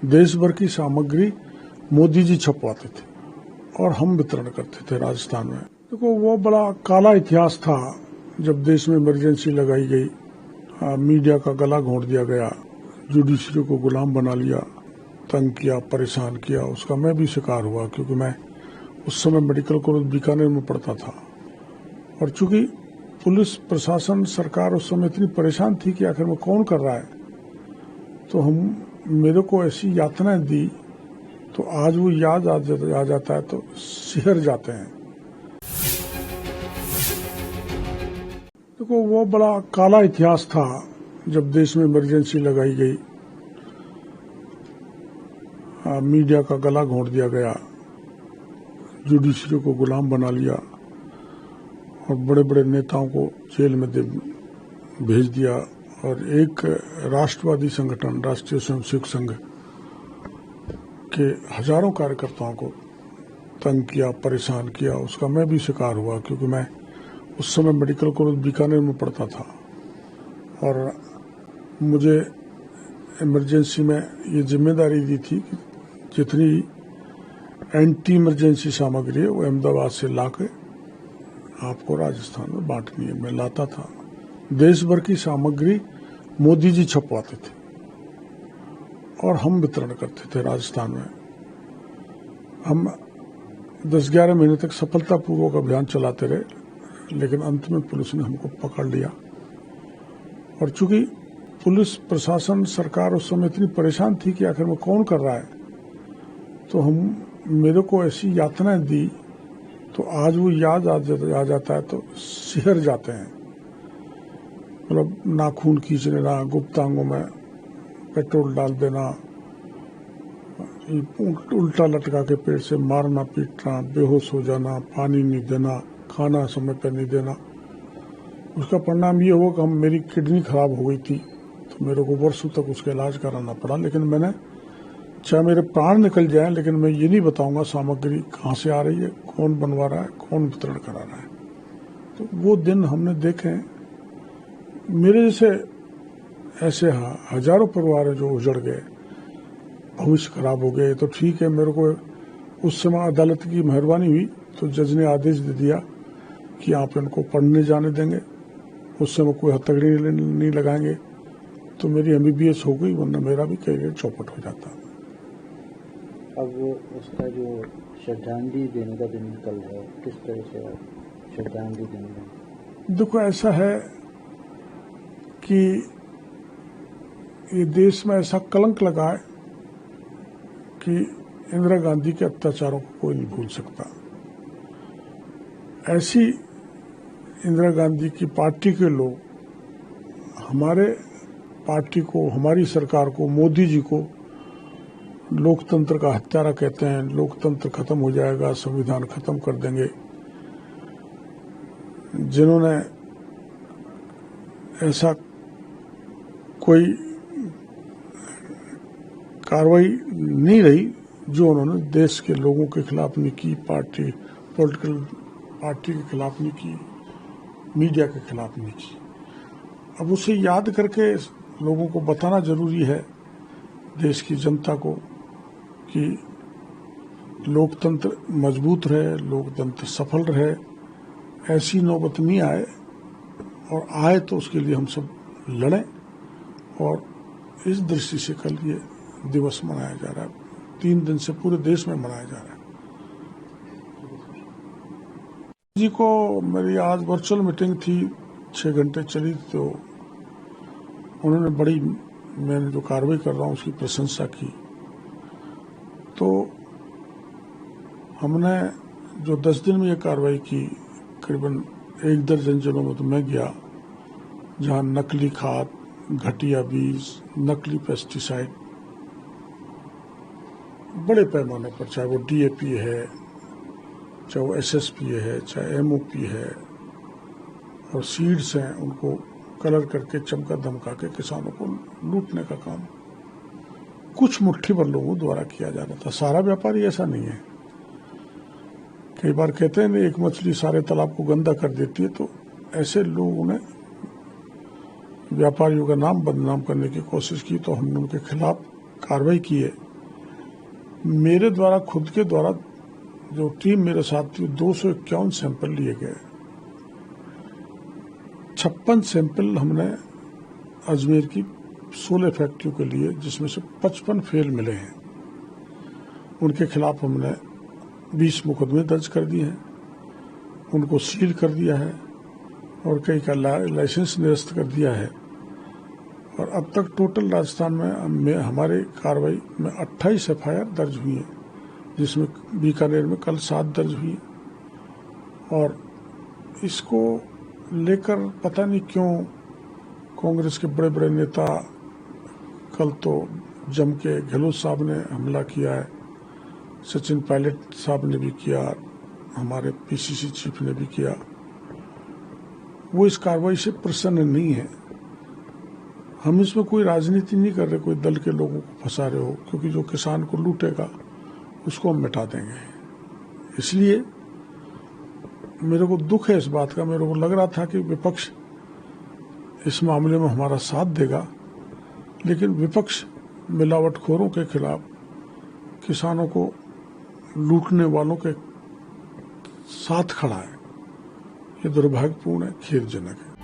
देश भर की सामग्री मोदी जी छपवाते थे और हम वितरण करते थे राजस्थान में। देखो वो बड़ा काला इतिहास था जब देश में इमरजेंसी लगाई गई, मीडिया का गला घोंट दिया गया, जुडिशरी को गुलाम बना लिया, तंग किया, परेशान किया। उसका मैं भी शिकार हुआ क्योंकि मैं उस समय मेडिकल कॉलेज बीकानेर में पढ़ता था और चूंकि पुलिस प्रशासन सरकार उस समय इतनी परेशान थी कि आखिर में कौन कर रहा है, तो मेरे को ऐसी यातनाएं दी तो आज वो याद आ जाता है तो सिहर जाते हैं। देखो वो बड़ा काला इतिहास था जब देश में इमरजेंसी लगाई गई, मीडिया का गला घोंट दिया गया, जुडिशरी को गुलाम बना लिया और बड़े बड़े नेताओं को जेल में भेज दिया और एक राष्ट्रवादी संगठन राष्ट्रीय स्वयंसेवक संघ के हजारों कार्यकर्ताओं को तंग किया, परेशान किया। उसका मैं भी शिकार हुआ क्योंकि मैं उस समय मेडिकल कॉलेज बीकानेर में पढ़ता था और मुझे इमरजेंसी में ये जिम्मेदारी दी थी कि जितनी एंटी इमरजेंसी सामग्री है वो अहमदाबाद से लाके आपको राजस्थान में बांटनी है। मैं लाता था। देश भर की सामग्री मोदी जी छपवाते थे और हम वितरण करते थे राजस्थान में। हम 10-11 महीने तक सफलतापूर्वक अभियान चलाते रहे, लेकिन अंत में पुलिस ने हमको पकड़ लिया और चूंकि पुलिस प्रशासन सरकार उस समय इतनी परेशान थी कि आखिर में कौन कर रहा है, तो मेरे को ऐसी यातनाएं दी तो आज वो याद आ जाता है तो सिहर जाते हैं। मतलब नाखून खींच लेना, गुप्तांगों में पेट्रोल डाल देना, उल्टा लटका के पेट से मारना पीटना, बेहोश हो जाना, पानी नहीं देना, खाना समय पर नहीं देना। उसका परिणाम ये हुआ कि मेरी किडनी खराब हो गई थी तो मेरे को वर्षों तक उसका इलाज कराना पड़ा। लेकिन मैंने चाहे मेरे प्राण निकल जाए, लेकिन मैं ये नहीं बताऊंगा सामग्री कहाँ से आ रही है, कौन बनवा रहा है, कौन वितरण करा रहा है। तो वो दिन हमने देखे। मेरे जैसे ऐसे हजारों परिवार जो उजड़ गए, भविष्य खराब हो गए। तो ठीक है, मेरे को उस समय अदालत की मेहरबानी हुई तो जज ने आदेश दे दिया कि आप इनको पढ़ने जाने देंगे, उस समय कोई हथकड़ी नहीं लगाएंगे। तो मेरी MBBS हो गई, वरना मेरा भी करियर चौपट हो जाता। अब उसका जो श्रद्धांजलि देने का दिन कल है, किस तरह से आप श्रद्धांजलि देंगे? देखो ऐसा है कि ये देश में ऐसा कलंक लगा है कि इंदिरा गांधी के अत्याचारों को कोई नहीं भूल सकता। ऐसी इंदिरा गांधी की पार्टी के लोग हमारे पार्टी को, हमारी सरकार को, मोदी जी को लोकतंत्र का हत्यारा कहते हैं। लोकतंत्र खत्म हो जाएगा, संविधान खत्म कर देंगे। जिन्होंने ऐसा कोई कार्रवाई नहीं रही जो उन्होंने देश के लोगों के खिलाफ नहीं की, पॉलिटिकल पार्टी के खिलाफ नहीं की, मीडिया के खिलाफ नहीं की। अब उसे याद करके लोगों को बताना जरूरी है, देश की जनता को, कि लोकतंत्र मजबूत रहे, लोकतंत्र सफल रहे, ऐसी नौबत नहीं आए, और आए तो उसके लिए हम सब लड़ें। और इस दृष्टि से कल ये दिवस मनाया जा रहा है, 3 दिन से पूरे देश में मनाया जा रहा है। जी को मेरी आज वर्चुअल मीटिंग थी, 6 घंटे चली, तो उन्होंने बड़ी, मैंने जो कार्रवाई कर रहा हूँ उसकी प्रशंसा की। तो हमने जो 10 दिन में ये कार्रवाई की, करीबन 1 दर्जन जिलों में तो मैं गया जहाँ नकली खाद, घटिया बीज, नकली पेस्टिसाइड बड़े पैमाने पर, चाहे वो DAP है, चाहे वो SSP है, चाहे MOP है, और सीड्स हैं, उनको कलर करके चमका धमका के किसानों को लूटने का काम कुछ मुट्ठी भर लोगों द्वारा किया जा रहा था। सारा व्यापारी ऐसा नहीं है। कई बार कहते हैं एक मछली सारे तालाब को गंदा कर देती है, तो ऐसे लोगों ने व्यापारियों का नाम बदनाम करने की कोशिश की, तो हमने उनके खिलाफ कार्रवाई की है। मेरे द्वारा खुद के द्वारा जो टीम मेरे साथ थी 251 सैंपल लिए गए। 56 सैंपल हमने अजमेर की 16 फैक्ट्रियों के लिए, जिसमें से 55 फेल मिले हैं। उनके खिलाफ हमने 20 मुकदमे दर्ज कर दिए हैं, उनको सील कर दिया है और कई का लाइसेंस निरस्त कर दिया है। और अब तक टोटल राजस्थान में हमारे कार्रवाई में 28 एफआईआर दर्ज हुई है, जिसमें बीकानेर में कल 7 दर्ज हुई। और इसको लेकर पता नहीं क्यों कांग्रेस के बड़े बड़े नेता, कल तो जम के गहलोत साहब ने हमला किया है, सचिन पायलट साहब ने भी किया, हमारे पीसीसी चीफ ने भी किया, वो इस कार्रवाई से प्रसन्न नहीं है। हम इसमें कोई राजनीति नहीं कर रहे, कोई दल के लोगों को फंसा रहे हो, क्योंकि जो किसान को लूटेगा उसको हम मिटा देंगे। इसलिए मेरे को दुख है इस बात का। मेरे को लग रहा था कि विपक्ष इस मामले में हमारा साथ देगा, लेकिन विपक्ष मिलावटखोरों के खिलाफ, किसानों को लूटने वालों के साथ खड़ा है। ये दुर्भाग्यपूर्ण है, खेदजनक है।